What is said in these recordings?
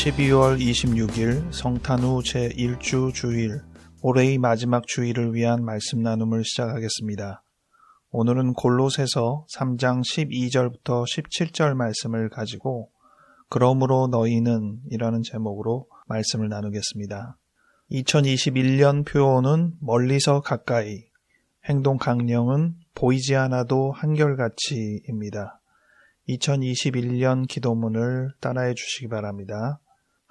12월 26일 성탄후 제1주 주일, 올해의 마지막 주일을 위한 말씀 나눔을 시작하겠습니다. 오늘은 골로새서 3장 12절부터 17절 말씀을 가지고 그러므로 너희는 이라는 제목으로 말씀을 나누겠습니다. 2021년 표어는 멀리서 가까이, 행동 강령은 보이지 않아도 한결같이입니다. 2021년 기도문을 따라해 주시기 바랍니다.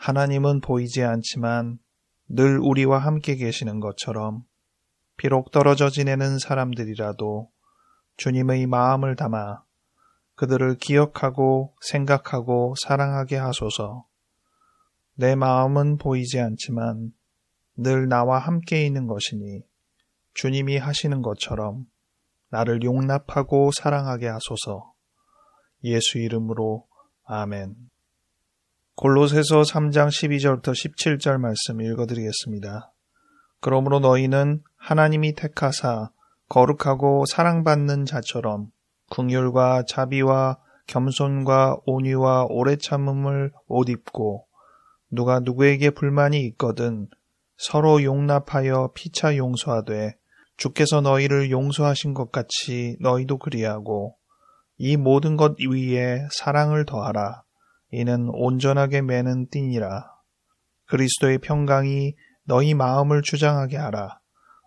하나님은 보이지 않지만 늘 우리와 함께 계시는 것처럼 비록 떨어져 지내는 사람들이라도 주님의 마음을 담아 그들을 기억하고 생각하고 사랑하게 하소서. 내 마음은 보이지 않지만 늘 나와 함께 있는 것이니 주님이 하시는 것처럼 나를 용납하고 사랑하게 하소서. 예수 이름으로 아멘. 골로새서 3장 12절부터 17절 말씀 읽어드리겠습니다. 그러므로 너희는 하나님이 택하사 거룩하고 사랑받는 자처럼 긍휼과 자비와 겸손과 온유와 오래 참음을 옷 입고 누가 누구에게 불만이 있거든 서로 용납하여 피차 용서하되 주께서 너희를 용서하신 것 같이 너희도 그리하고 이 모든 것 위에 사랑을 더하라. 이는 온전하게 매는 띠니라. 그리스도의 평강이 너희 마음을 주장하게 하라.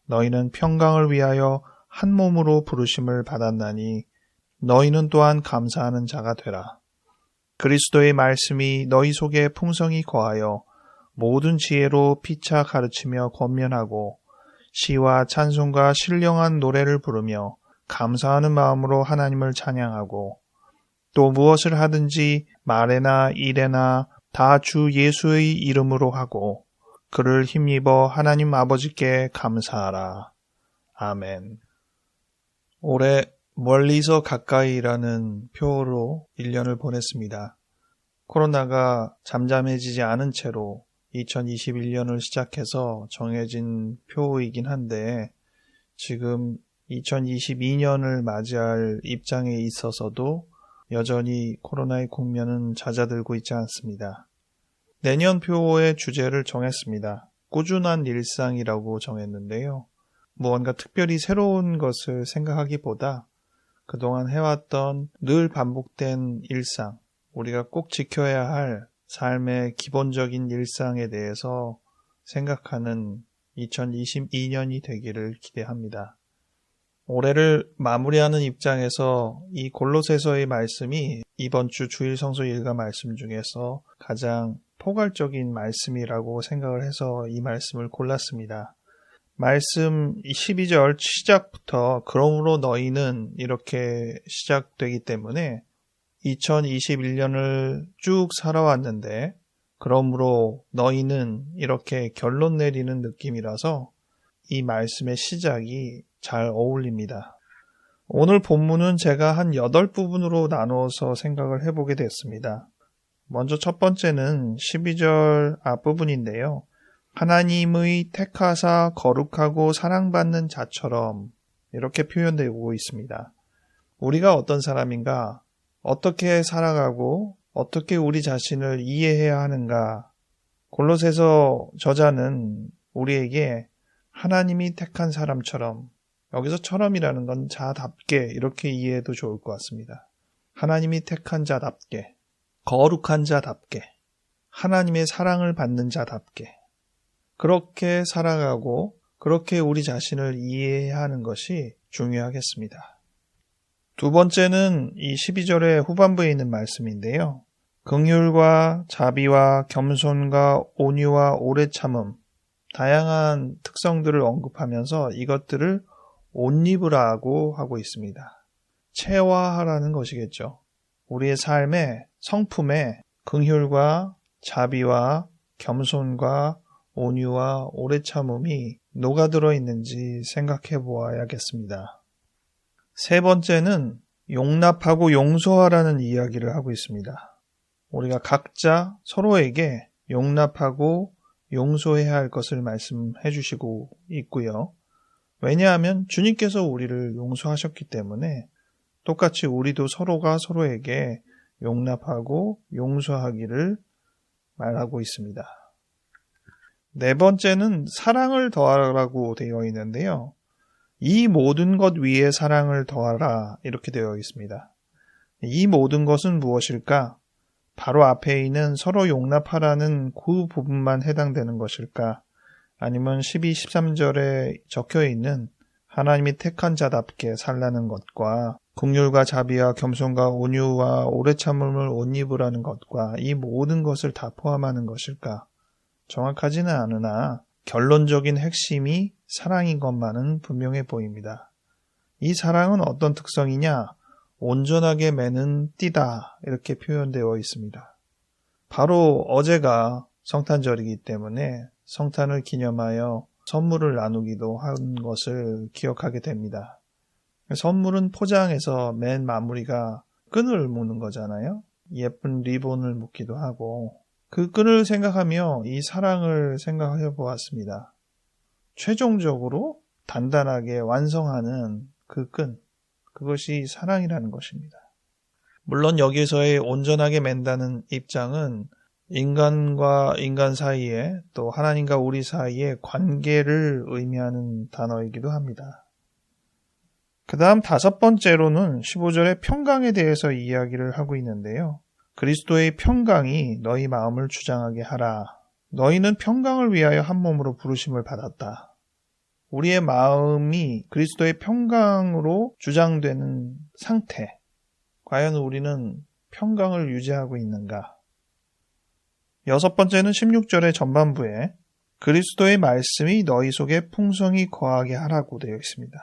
너희는 평강을 위하여 한 몸으로 부르심을 받았나니 너희는 또한 감사하는 자가 되라. 그리스도의 말씀이 너희 속에 풍성히 거하여 모든 지혜로 피차 가르치며 권면하고 시와 찬송과 신령한 노래를 부르며 감사하는 마음으로 하나님을 찬양하고 또 무엇을 하든지 말에나 일에나 다 주 예수의 이름으로 하고 그를 힘입어 하나님 아버지께 감사하라. 아멘. 올해 멀리서 가까이라는 표어로 1년을 보냈습니다. 코로나가 잠잠해지지 않은 채로 2021년을 시작해서 정해진 표이긴 한데 지금 2022년을 맞이할 입장에 있어서도 여전히 코로나의 국면은 잦아들고 있지 않습니다. 내년 표의 주제를 정했습니다. 꾸준한 일상이라고 정했는데요. 무언가 특별히 새로운 것을 생각하기보다 그동안 해왔던 늘 반복된 일상, 우리가 꼭 지켜야 할 삶의 기본적인 일상에 대해서 생각하는 2022년이 되기를 기대합니다. 올해를 마무리하는 입장에서 이 골로새서의 말씀이 이번 주 주일 성서 일과 말씀 중에서 가장 포괄적인 말씀이라고 생각을 해서 이 말씀을 골랐습니다. 말씀 12절 시작부터 그러므로 너희는 이렇게 시작되기 때문에 2021년을 쭉 살아왔는데 그러므로 너희는 이렇게 결론 내리는 느낌이라서 이 말씀의 시작이 잘 어울립니다. 오늘 본문은 제가 한 8부분으로 나누어서 생각을 해보게 됐습니다. 먼저 첫 번째는 12절 앞부분인데요. 하나님의 택하사 거룩하고 사랑받는 자처럼 이렇게 표현되고 있습니다. 우리가 어떤 사람인가, 어떻게 살아가고 어떻게 우리 자신을 이해해야 하는가. 골로새서 저자는 우리에게 하나님이 택한 사람처럼, 여기서 처럼이라는 건 자답게 이렇게 이해해도 좋을 것 같습니다. 하나님이 택한 자답게, 거룩한 자답게, 하나님의 사랑을 받는 자답게 그렇게 살아가고 그렇게 우리 자신을 이해해야 하는 것이 중요하겠습니다. 두 번째는 이 12절의 후반부에 있는 말씀인데요. 긍휼과 자비와 겸손과 온유와 오래 참음, 다양한 특성들을 언급하면서 이것들을 옷 입으라고 하고 있습니다. 체화하라는 것이겠죠. 우리의 삶의 성품에 긍휼과 자비와 겸손과 온유와 오래 참음이 녹아들어 있는지 생각해 보아야겠습니다. 세 번째는 용납하고 용서하라는 이야기를 하고 있습니다. 우리가 각자 서로에게 용납하고 용서해야 할 것을 말씀해 주시고 있고요. 왜냐하면 주님께서 우리를 용서하셨기 때문에 똑같이 우리도 서로가 서로에게 용납하고 용서하기를 말하고 있습니다. 네 번째는 사랑을 더하라고 되어 있는데요. 이 모든 것 위에 사랑을 더하라 이렇게 되어 있습니다. 이 모든 것은 무엇일까? 바로 앞에 있는 서로 용납하라는 그 부분만 해당되는 것일까? 아니면 12, 13절에 적혀 있는 하나님이 택한 자답게 살라는 것과 긍휼과 자비와 겸손과 온유와 오래 참음을 옷 입으라는 것과 이 모든 것을 다 포함하는 것일까? 정확하지는 않으나 결론적인 핵심이 사랑인 것만은 분명해 보입니다. 이 사랑은 어떤 특성이냐? 온전하게 매는 띠다 이렇게 표현되어 있습니다. 바로 어제가 성탄절이기 때문에 성탄을 기념하여 선물을 나누기도 한 것을 기억하게 됩니다. 선물은 포장해서 맨 마무리가 끈을 묶는 거잖아요. 예쁜 리본을 묶기도 하고 그 끈을 생각하며 이 사랑을 생각해 보았습니다. 최종적으로 단단하게 완성하는 그 끈, 그것이 사랑이라는 것입니다. 물론 여기서의 온전하게 맨다는 입장은 인간과 인간 사이에 또 하나님과 우리 사이의 관계를 의미하는 단어이기도 합니다. 그 다음 다섯 번째로는 15절의 평강에 대해서 이야기를 하고 있는데요. 그리스도의 평강이 너희 마음을 주장하게 하라. 너희는 평강을 위하여 한 몸으로 부르심을 받았다. 우리의 마음이 그리스도의 평강으로 주장되는 상태. 과연 우리는 평강을 유지하고 있는가? 여섯 번째는 16절의 전반부에 그리스도의 말씀이 너희 속에 풍성히 거하게 하라고 되어 있습니다.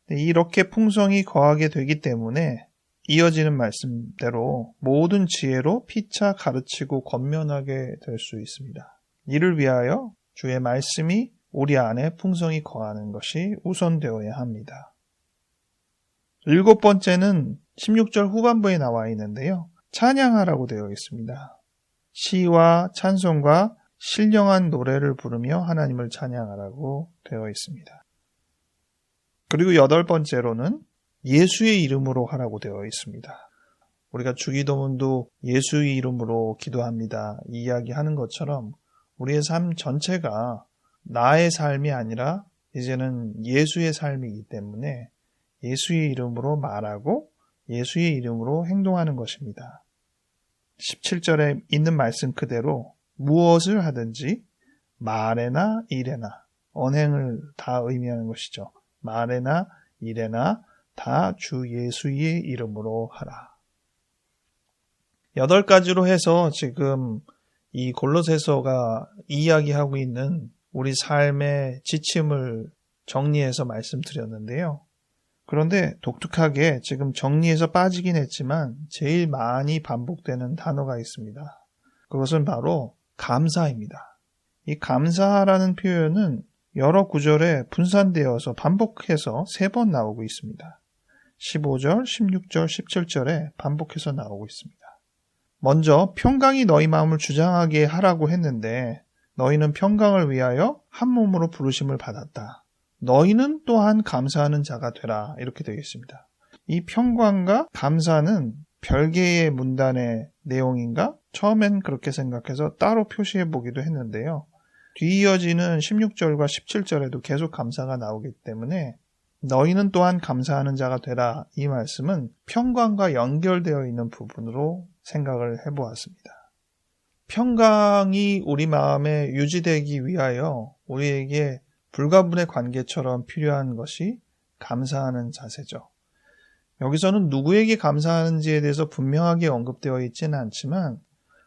이렇게 풍성히 거하게 되기 때문에 이어지는 말씀대로 모든 지혜로 피차 가르치고 권면하게 될 수 있습니다. 이를 위하여 주의 말씀이 우리 안에 풍성히 거하는 것이 우선되어야 합니다. 일곱 번째는 16절 후반부에 나와 있는데요. 찬양하라고 되어 있습니다. 시와 찬송과 신령한 노래를 부르며 하나님을 찬양하라고 되어 있습니다. 그리고 여덟 번째로는 예수의 이름으로 하라고 되어 있습니다. 우리가 주기도문도 예수의 이름으로 기도합니다. 이야기하는 것처럼 우리의 삶 전체가 나의 삶이 아니라 이제는 예수의 삶이기 때문에 예수의 이름으로 말하고 예수의 이름으로 행동하는 것입니다. 17절에 있는 말씀 그대로 무엇을 하든지 말에나 일에나 언행을 다 의미하는 것이죠. 말에나 일에나 다 주 예수의 이름으로 하라. 8가지로 해서 지금 이 골로새서가 이야기하고 있는 우리 삶의 지침을 정리해서 말씀드렸는데요. 그런데 독특하게 지금 정리해서 빠지긴 했지만 제일 많이 반복되는 단어가 있습니다. 그것은 바로 감사입니다. 이 감사라는 표현은 여러 구절에 분산되어서 반복해서 3번 나오고 있습니다. 15절, 16절, 17절에 반복해서 나오고 있습니다. 먼저 평강이 너희 마음을 주장하게 하라고 했는데 너희는 평강을 위하여 한 몸으로 부르심을 받았다. 너희는 또한 감사하는 자가 되라. 이렇게 되어 있습니다. 이 평강과 감사는 별개의 문단의 내용인가? 처음엔 그렇게 생각해서 따로 표시해 보기도 했는데요. 뒤이어지는 16절과 17절에도 계속 감사가 나오기 때문에 너희는 또한 감사하는 자가 되라. 이 말씀은 평강과 연결되어 있는 부분으로 생각을 해보았습니다. 평강이 우리 마음에 유지되기 위하여 우리에게 불가분의 관계처럼 필요한 것이 감사하는 자세죠. 여기서는 누구에게 감사하는지에 대해서 분명하게 언급되어 있지는 않지만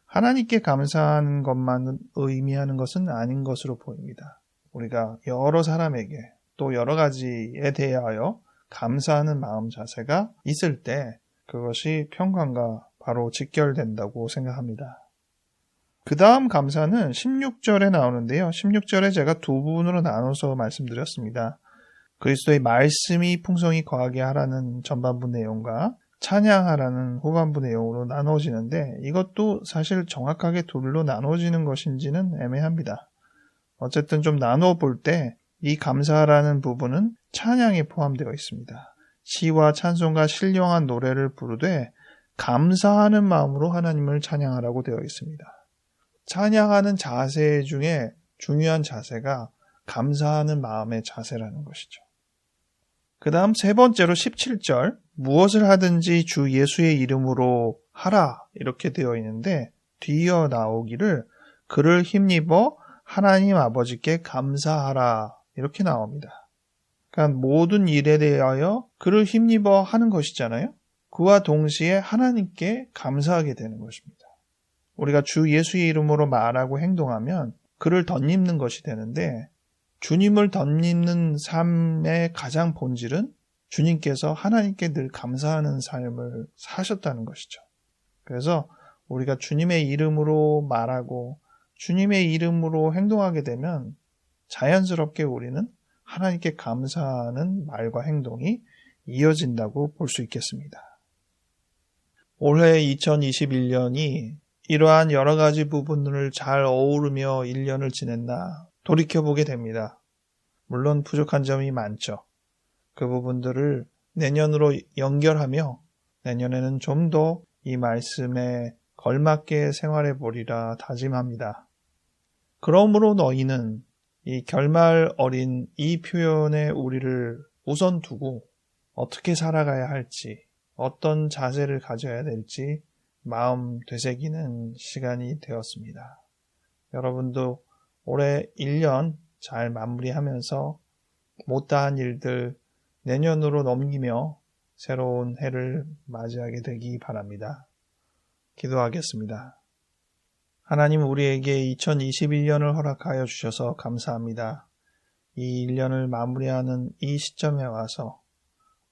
하나님께 감사하는 것만 의미하는 것은 아닌 것으로 보입니다. 우리가 여러 사람에게 또 여러 가지에 대하여 감사하는 마음 자세가 있을 때 그것이 평강과 바로 직결된다고 생각합니다. 그 다음 감사는 16절에 나오는데요. 16절에 제가 두 부분으로 나눠서 말씀드렸습니다. 그리스도의 말씀이 풍성히 거하게 하라는 전반부 내용과 찬양하라는 후반부 내용으로 나눠지는데 이것도 사실 정확하게 둘로 나눠지는 것인지는 애매합니다. 어쨌든 좀 나누어 볼 때 이 감사라는 부분은 찬양에 포함되어 있습니다. 시와 찬송과 신령한 노래를 부르되 감사하는 마음으로 하나님을 찬양하라고 되어 있습니다. 찬양하는 자세 중에 중요한 자세가 감사하는 마음의 자세라는 것이죠. 그 다음 세 번째로 17절, 무엇을 하든지 주 예수의 이름으로 하라 이렇게 되어 있는데 뒤이어 나오기를 그를 힘입어 하나님 아버지께 감사하라 이렇게 나옵니다. 그러니까 모든 일에 대하여 그를 힘입어 하는 것이잖아요. 그와 동시에 하나님께 감사하게 되는 것입니다. 우리가 주 예수의 이름으로 말하고 행동하면 그를 덧입는 것이 되는데 주님을 덧입는 삶의 가장 본질은 주님께서 하나님께 늘 감사하는 삶을 사셨다는 것이죠. 그래서 우리가 주님의 이름으로 말하고 주님의 이름으로 행동하게 되면 자연스럽게 우리는 하나님께 감사하는 말과 행동이 이어진다고 볼 수 있겠습니다. 올해 2021년이 이러한 여러 가지 부분들을 잘 어우르며 1년을 지냈나 돌이켜보게 됩니다. 물론 부족한 점이 많죠. 그 부분들을 내년으로 연결하며 내년에는 좀 더 이 말씀에 걸맞게 생활해 보리라 다짐합니다. 그러므로 너희는 이 결말 어린 이 표현에 우리를 우선 두고 어떻게 살아가야 할지, 어떤 자세를 가져야 될지 마음 되새기는 시간이 되었습니다. 여러분도 올해 1년 잘 마무리하면서 못다한 일들 내년으로 넘기며 새로운 해를 맞이하게 되기 바랍니다. 기도하겠습니다. 하나님 우리에게 2021년을 허락하여 주셔서 감사합니다. 이 1년을 마무리하는 이 시점에 와서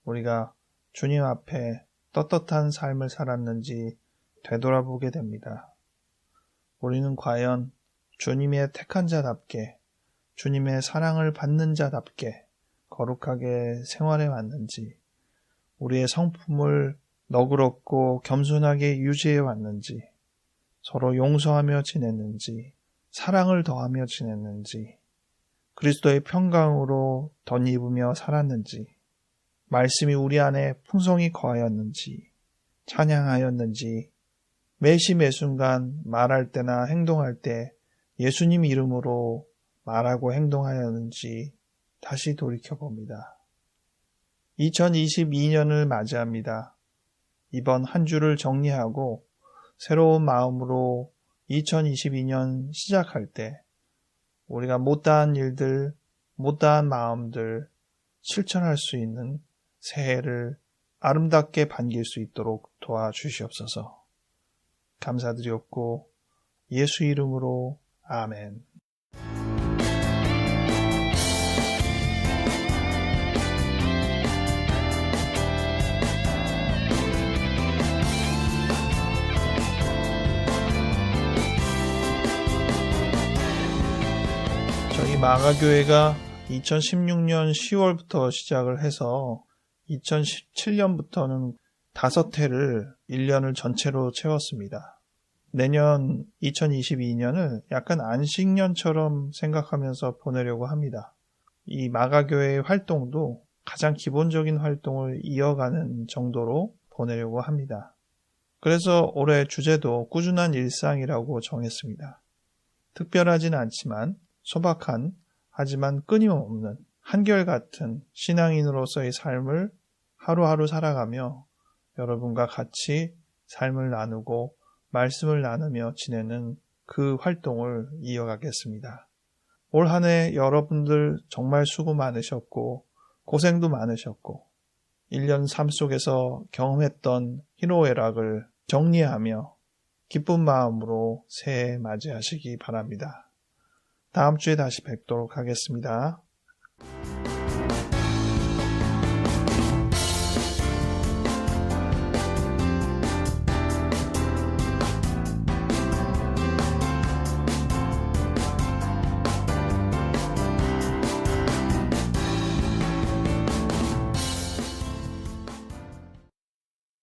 우리가 주님 앞에 떳떳한 삶을 살았는지 되돌아보게 됩니다. 우리는 과연 주님의 택한 자답게, 주님의 사랑을 받는 자답게 거룩하게 생활해 왔는지, 우리의 성품을 너그럽고 겸손하게 유지해 왔는지, 서로 용서하며 지냈는지, 사랑을 더하며 지냈는지, 그리스도의 평강으로 덧입으며 살았는지, 말씀이 우리 안에 풍성히 거하였는지, 찬양하였는지, 매시 매순간 말할 때나 행동할 때 예수님 이름으로 말하고 행동하였는지 다시 돌이켜봅니다. 2022년을 맞이합니다. 이번 한 주를 정리하고 새로운 마음으로 2022년 시작할 때 우리가 못다한 일들, 못다한 마음들 실천할 수 있는 새해를 아름답게 반길 수 있도록 도와주시옵소서. 감사드리옵고 예수 이름으로 아멘. 저희 마가교회가 2016년 10월부터 시작을 해서 2017년부터는 5회를 1년을 전체로 채웠습니다. 내년 2022년을 약간 안식년처럼 생각하면서 보내려고 합니다. 이 마가교회의 활동도 가장 기본적인 활동을 이어가는 정도로 보내려고 합니다. 그래서 올해 주제도 꾸준한 일상이라고 정했습니다. 특별하진 않지만 소박한 하지만 끊임없는 한결같은 신앙인으로서의 삶을 하루하루 살아가며 여러분과 같이 삶을 나누고 말씀을 나누며 지내는 그 활동을 이어가겠습니다. 올 한 해 여러분들 정말 수고 많으셨고 고생도 많으셨고 1년 삶 속에서 경험했던 희노애락을 정리하며 기쁜 마음으로 새해 맞이하시기 바랍니다. 다음 주에 다시 뵙도록 하겠습니다.